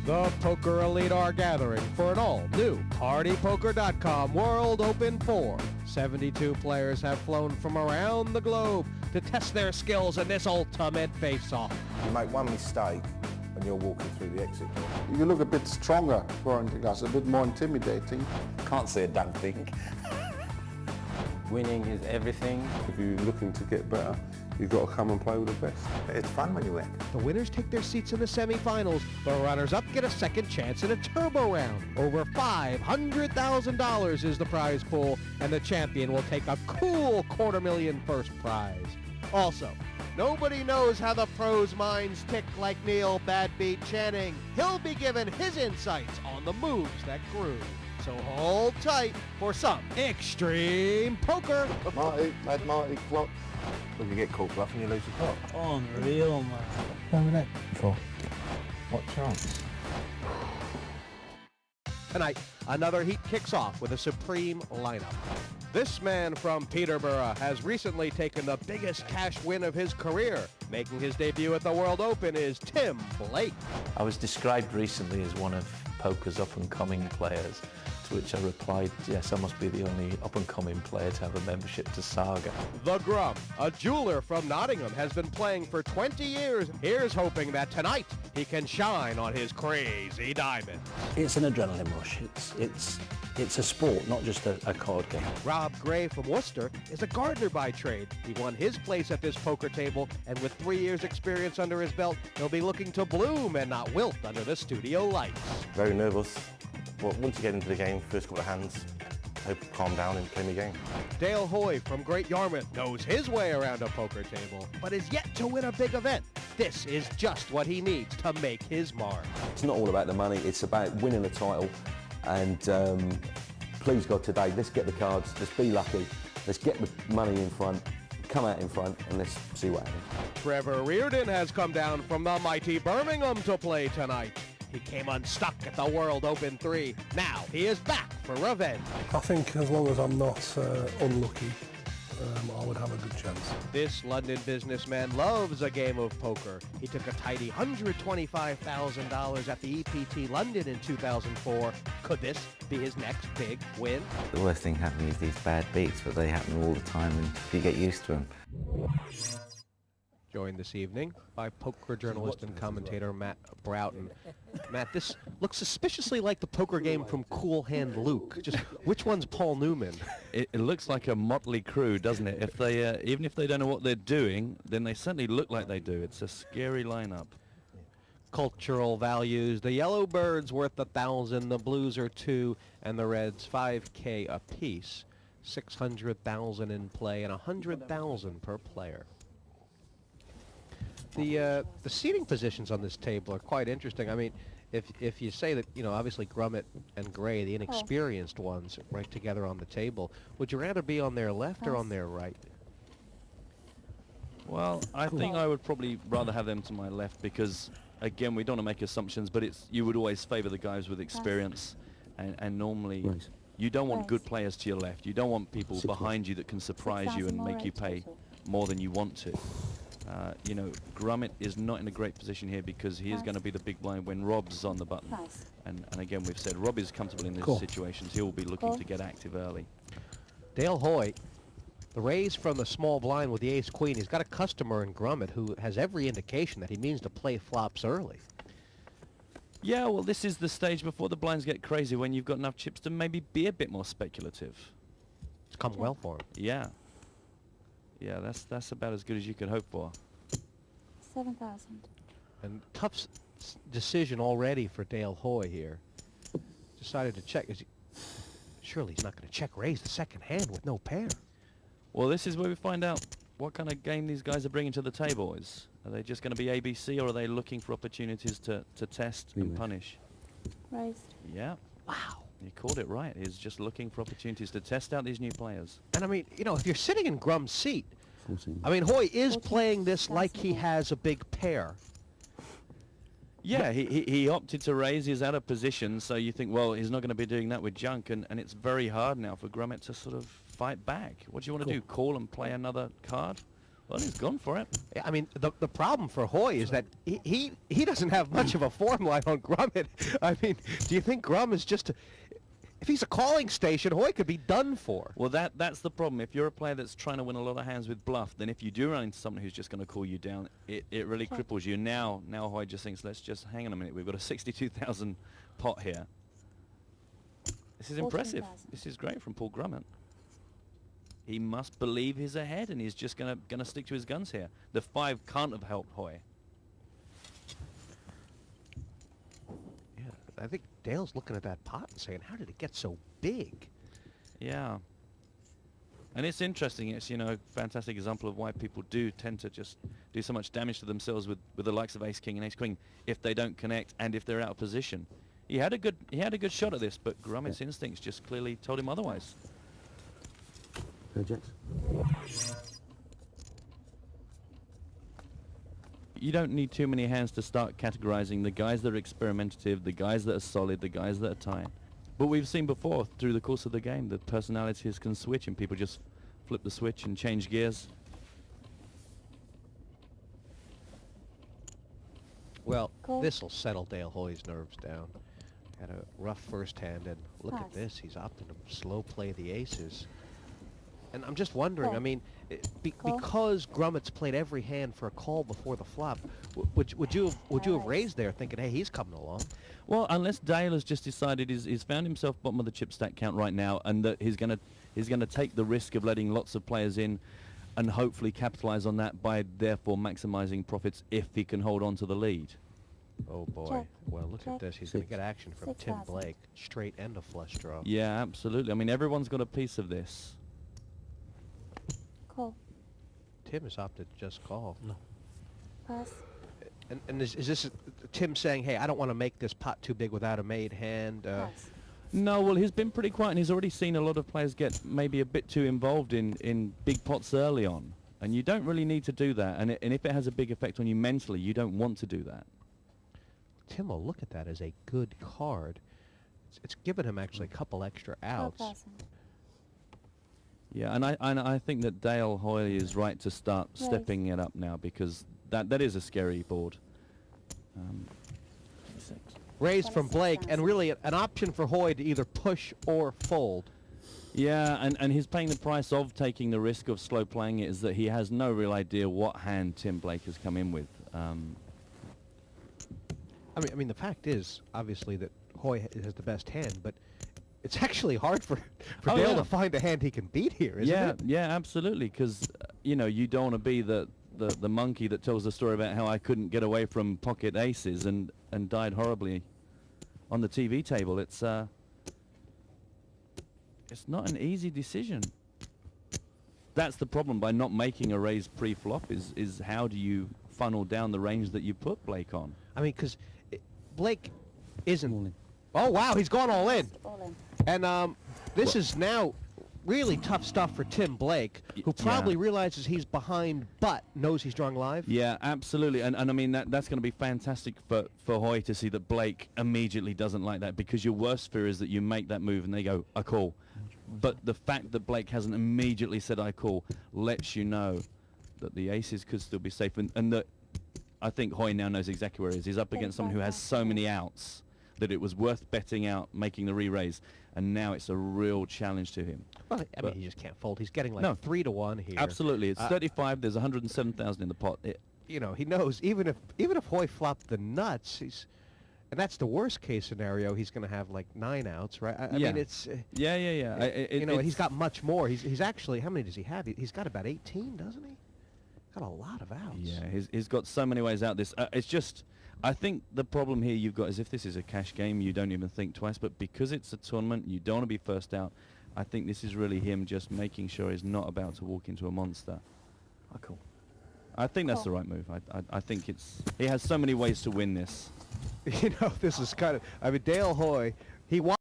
The Poker Elite are gathering for an all-new PartyPoker.com World Open 4. 72 players have flown from around the globe to test their skills in this ultimate face-off. You make one mistake and you're walking through the exit door. You look a bit stronger for Antigas, a bit more intimidating. Can't see a damn thing. Winning is everything. If you're looking to get better, you've got to come and play with the best. It's fun when you win. The winners take their seats in the semifinals. The runners-up get a second chance in a turbo round. Over $500,000 is the prize pool, and the champion will take a cool $250,000 first prize. Also, nobody knows how the pros' minds tick like Neil Badbeat Channing. He'll be given his insights on the moves that grew. So hold tight for some extreme poker. Marty, Mad Marty, flop. When you get caught bluffing, you lose your pot. Unreal, man. How many that for? What chance? Tonight, another heat kicks off with a supreme lineup. This man from Peterborough has recently taken the biggest cash win of his career. Making his debut at the World Open is Tim Blake. I was described recently as one of poker's up-and-coming players, to which I replied, yes, I must be the only up-and-coming player to have a membership to Saga. The Grum, a jeweler from Nottingham, has been playing for 20 years. Here's hoping that tonight he can shine on his crazy diamond. It's an adrenaline rush. It's a sport, not just a card game. Rob Gray from Worcester is a gardener by trade. He won his place at this poker table, and with 3 years experience under his belt, he'll be looking to bloom and not wilt under the studio lights. Very nervous. Well, once you get into the game, first couple of hands, hope to calm down and play my game. Dale Hoy from Great Yarmouth knows his way around a poker table, but is yet to win a big event. This is just what he needs to make his mark. It's not all about the money, it's about winning a title. And please God, today, let's get the cards, let's be lucky, let's get the money in front, come out in front, and let's see what happens. Trevor Reardon has come down from the mighty Birmingham to play tonight. He came unstuck at the World Open 3. Now he is back for revenge. I think as long as I'm not unlucky, I would have a good chance. This London businessman loves a game of poker. He took a tidy $125,000 at the EPT London in 2004. Could this be his next big win? The worst thing happening is these bad beats, but they happen all the time and you get used to them. Joined this evening by poker journalist and commentator Matt Broughton. Matt, this looks suspiciously like the poker game from Cool Hand Luke. Just which one's Paul Newman? It looks like a motley crew, doesn't it? If they, even if they don't know what they're doing, then they certainly look like they do. It's a scary lineup. Cultural values. The yellow bird's worth $1,000, the blues are $2, and the reds $5K apiece. 600,000 in play and 100,000 per player. The seating positions on this table are quite interesting. I mean, if you say that, you know, obviously Grummett and Gray, the inexperienced ones, right together on the table, would you rather be on their left or on their right? Well, I think I would probably rather have them to my left because, again, we don't want to make assumptions, but you would always favor the guys with experience, and normally you don't want good players to your left. You don't want people behind you that can surprise you and make you pay more than you want to. You know, Grummett is not in a great position here because he is going to be the big blind when Rob's on the button. And again, we've said Rob is comfortable in these situations. He will be looking to get active early. Dale Hoy, the raise from the small blind with the ace-queen. He's got a customer in Grummett who has every indication that he means to play flops early. Yeah, well, this is the stage before the blinds get crazy when you've got enough chips to maybe be a bit more speculative. It's come well for him. Yeah. Yeah, that's about as good as you could hope for. 7,000. And tough decision already for Dale Hoy here. Decided to check. Surely he's not going to check raise the second hand with no pair. Well, this is where we find out what kind of game these guys are bringing to the table. Are they just going to be ABC, or are they looking for opportunities to test and punish? Raised. Yeah. Wow. You called it right. He's just looking for opportunities to test out these new players. And I mean, you know, if you're sitting in Grum's seat, I mean, Hoy is playing this like he has a big pair. Yeah, he opted to raise. He's out of position, so you think, well, he's not going to be doing that with junk, and it's very hard now for Grummett to sort of fight back. What do you want to do, call and play another card? Well, he's gone for it. Yeah, I mean, the problem for Hoy is that he doesn't have much of a form line on Grummett. I mean, do you think Grum is just if he's a calling station, Hoy could be done for. Well, that's the problem. If you're a player that's trying to win a lot of hands with bluff, then if you do run into someone who's just going to call you down, it really cripples you. Now Hoy just thinks, let's just hang on a minute. We've got a 62,000 pot here. This is impressive. This is great from Paul Grummett. He must believe he's ahead, and he's just gonna stick to his guns here. The 5 can't have helped Hoy. Yeah, I think Dale's looking at that pot and saying, how did it get so big? Yeah. And it's interesting. It's, you know, fantastic example of why people do tend to just do so much damage to themselves with the likes of Ace King and Ace Queen if they don't connect and if they're out of position. He had a good shot at this, but Grummett's instincts just clearly told him otherwise. You don't need too many hands to start categorizing the guys that are experimentative, the guys that are solid, the guys that are tight. But we've seen before through the course of the game that personalities can switch and people just flip the switch and change gears. Well, this will settle Dale Hoy's nerves down. Had a rough first hand, and look at this. He's opting to slow play the aces. And I'm just wondering, I mean, because Grummett's played every hand for a call before the flop, would you have raised there thinking, hey, he's coming along? Well, unless Dale has just decided he's found himself bottom of the chip stack count right now, and that he's gonna take the risk of letting lots of players in, and hopefully capitalize on that by therefore maximizing profits if he can hold on to the lead. Oh boy. Check. Well, look at this. He's going to get action from Tim Blake, straight and a flush draw. Yeah, absolutely. I mean, everyone's got a piece of this. Call. Tim has opted to just call. No. Pass. And is this Tim saying, hey, I don't want to make this pot too big without a made hand? Pass. No, well, he's been pretty quiet, and he's already seen a lot of players get maybe a bit too involved in big pots early on. And you don't really need to do that. And if it has a big effect on you mentally, you don't want to do that. Tim will look at that as a good card. It's given him actually a couple extra outs. Yeah, and I think that Dale Hoy is right to start stepping it up now, because that is a scary board. Raised from Blake, and really an option for Hoy to either push or fold. Yeah, and he's paying the price of taking the risk of slow playing it, is that he has no real idea what hand Tim Blake has come in with. I mean, the fact is, obviously, that Hoy has the best hand, but it's actually hard for Dale to find a hand he can beat here, isn't it? Yeah, absolutely, because, you know, you don't want to be the monkey that tells the story about how I couldn't get away from pocket aces and died horribly on the TV table. It's not an easy decision. That's the problem by not making a raise pre-flop, is how do you funnel down the range that you put Blake on? I mean, because Blake isn't... Oh, wow, he's gone all in. And this is now really tough stuff for Tim Blake, who probably realizes he's behind but knows he's drawing live. Yeah, absolutely. And I mean, that's going to be fantastic for Hoy to see that Blake immediately doesn't like that, because your worst fear is that you make that move and they go, I call. But the fact that Blake hasn't immediately said I call lets you know that the aces could still be safe, and that I think Hoy now knows exactly where he is. He's up against someone who has so many outs that it was worth betting out, making the re-raise, and now it's a real challenge to him. Well, I mean, he just can't fold. He's getting like 3 to 1 here. Absolutely, it's 35. There's 107,000 in the pot. You know, he knows even if Hoy flopped the nuts, and that's the worst case scenario. He's going to have like 9 outs, right? I mean, it's yeah. You know, he's got much more. He's actually, how many does he have? He's got about 18, doesn't he? Got a lot of outs. Yeah, he's got so many ways out. This it's just, I think the problem here you've got is if this is a cash game, you don't even think twice. But because it's a tournament, you don't want to be first out. I think this is really him just making sure he's not about to walk into a monster. Cool. I think that's the right move. I think he has so many ways to win this. You know, this is kind of, I mean, Dale Hoy, he won.